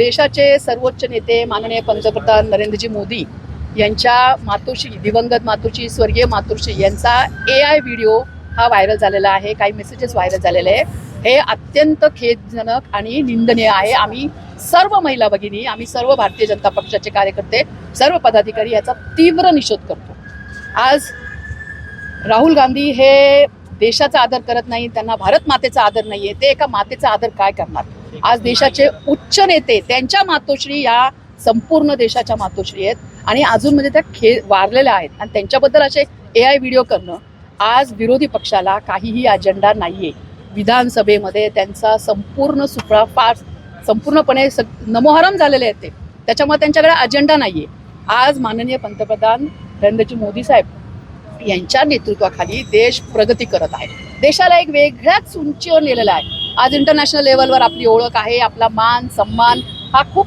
देशाचे सर्वोच्च नेते माननीय पंतप्रधान नरेंद्रजी मोदी यांच्या मातोश्री, दिवंगत मातोश्री, स्वर्गीय मातोश्री यांचा AI व्हिडिओ हा व्हायरल झालेला आहे. काही मेसेजेस व्हायरल झालेले आहे. हे अत्यंत खेदजनक आणि निंदनीय आहे. आम्ही सर्व महिला भगिनी, आम्ही सर्व भारतीय जनता पक्षाचे कार्यकर्ते, सर्व पदाधिकारी याचा तीव्र निषेध करतो. आज राहुल गांधी हे देशाचा आदर करत नाही, त्यांना भारत मातेचा आदर नाहीये. ते एका मातेचा आदर काय करणार? आज देशाचे उच्च नेते, त्यांच्या मातोश्री या संपूर्ण देशाच्या मातोश्री आहेत आणि अजून म्हणजे त्या वारलेल्या आहेत आणि त्यांच्याबद्दल असे AI व्हिडिओ करणं, आज विरोधी पक्षाला काहीही अजेंडा नाहीये. विधानसभेमध्ये त्यांचा संपूर्ण सुपडा फार संपूर्णपणे नमोहरम झालेले आहेत ते, त्याच्यामुळे त्यांच्याकडे अजेंडा नाहीये. आज माननीय पंतप्रधान नरेंद्रजी मोदी साहेब यांच्या नेतृत्वाखाली देश प्रगती करत आहे. देशाला एक वेगळ्याच उंचीवर नेलेला आहे. आज इंटरनॅशनल लेवलवर आपली ओळख आहे, आपला मान सन्मान हा खूप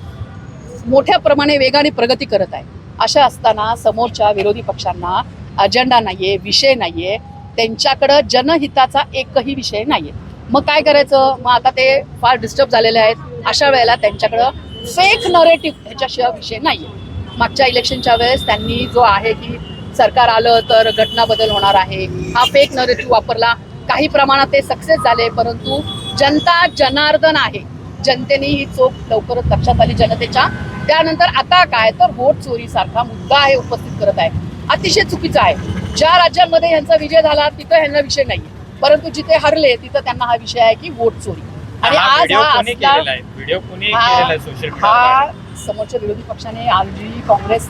मोठ्या प्रमाणे वेगाने प्रगती करत आहे. अशा असताना समोरच्या विरोधी पक्षांना अजेंडा नाहीये, विषय नाहीये, त्यांच्याकडं जनहिताचा एकही विषय नाहीये. मग काय करायचं? मग आता ते फार डिस्टर्ब झालेले आहेत. अशा वेळेला त्यांच्याकडं फेक नरेटिव्ह ह्याच्याशिवाय विषय नाहीये. मागच्या इलेक्शनच्या वेळेस त्यांनी जो आहे की सरकार आलं तर घटना बदल होणार आहे, हा फेक नरेटिव्ह वापरला. काही प्रमाणात ते सक्सेस झाले, परंतु जनता जनार्दन आहे. जनतेने ही चोख लवकरच लक्षात आली जनतेच्या. त्यानंतर आता काय तर वोट चोरी सारखा मुद्दा आहे उपस्थित करत आहे. अतिशय चुकीचा आहे. ज्या राज्यांमध्ये यांचा विजय झाला तिथं ह्यांना विषय नाहीये, परंतु जिथे हरले तिथं त्यांना हा विषय आहे की वोट चोरी. आणि आज हा समोरच्या विरोधी पक्षाने आरजी काँग्रेस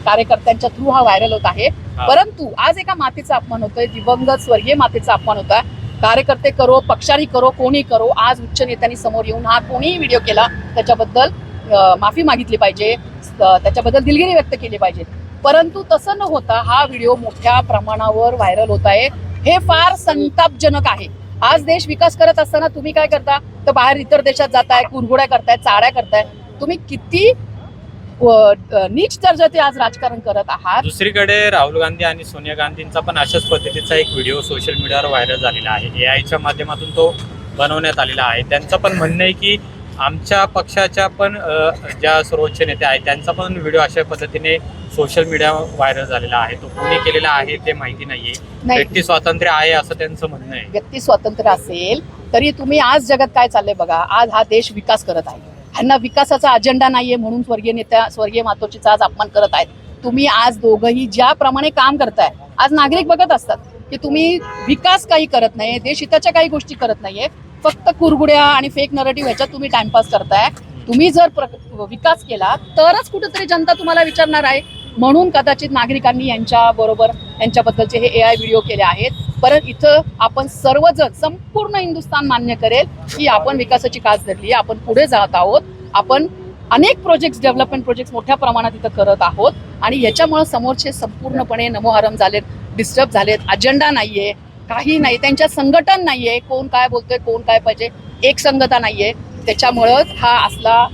कार्यकर्त्यांच्या थ्रू हा व्हायरल होत आहे. परंतु आज एका मातेचा अपमान होतोय, दिवंगत स्वर्गीय मातेचा अपमान होता. कार्यकर्ते करो, पक्षारी करो, कोणी करो, आज उच्च नेत्यांनी समोर येऊन हा कोणीही व्हिडिओ केला त्याच्याबद्दल माफी मागितली पाहिजे, त्याच्याबद्दल दिलगिरी व्यक्त केली पाहिजे. परंतु तसं न होता हा व्हिडिओ मोठ्या प्रमाणावर व्हायरल होत आहे. हे फार संतापजनक आहे. आज देश विकास करत असताना तुम्ही काय करता? तर बाहेर इतर देशात जाताय, कुरघोड्या करताय, चाड्या करताय. तुम्ही किती नीच दर्जाचे आज राजकारण करत आहात. दुसरीकडे राहुल गांधी आणि सोनिया गांधींचा पण अशाच पद्धतीचा एक व्हिडिओ सोशल मीडियावर व्हायरल झालेला आहे. AIच्या माध्यमातून तो बनवण्यात आलेला आहे. त्यांचं पण म्हणणं आहे की आमच्या पक्षाच्या पण ज्या सर्वोच्च नेते आहेत त्यांचा पण व्हिडिओ अशा पद्धतीने सोशल मीडियावर व्हायरल झालेला आहे. तो कोणी केलेला आहे ते माहिती नाहीये. व्यक्ती स्वातंत्र्य आहे असं त्यांचं म्हणणं आहे. व्यक्ती स्वातंत्र्य असेल तरी तुम्ही आज जगात काय चाललंय बघा. आज हा देश विकास करत आहे. ह्यांना विकासाचा अजेंडा नाहीये म्हणून स्वर्गीय मातोश्रीचा आज अपमान करत आहेत. तुम्ही आज दोघंही ज्याप्रमाणे काम करताय, आज नागरिक बघत असतात की तुम्ही विकास काही करत नाही, देशहिताच्या काही गोष्टी करत नाहीये, फक्त कुरगुड्या आणि फेक नरेटिव्ह ह्याच्यात तुम्ही टाइमपास करताय. तुम्ही जर विकास केला तरच कुठेतरी जनता तुम्हाला विचारणार आहे. म्हणून कदाचित नागरिकांनी यांच्याबद्दलचे हे AI व्हिडिओ केले आहेत. परंतु इथं आपण सर्वजण संपूर्ण हिंदुस्थान मान्य करेल की आपण विकासाची कास धरली, आपण पुढे जात आहोत. आपण अनेक प्रोजेक्ट्स, डेव्हलपमेंट प्रोजेक्ट्स मोठ्या प्रमाणात इथं करत आहोत आणि याच्यामुळे समोरचे संपूर्णपणे नमोहरम झालेत, डिस्टर्ब झालेत. अजेंडा नाहीये, काही नाही, त्यांच्या संघटन नाहीये. कोण काय बोलतोय, कोण काय पाहिजे, एक संगता नाहीये. त्याच्यामुळं हा असला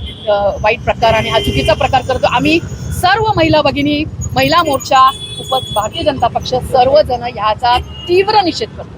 वाईट प्रकार आणि हा चुकीचा प्रकार करतो. आम्ही सर्व महिला भगिनी, महिला मोर्चा, भारतीय जनता पक्ष सर्वजण ह्याचा तीव्र निषेध करतो.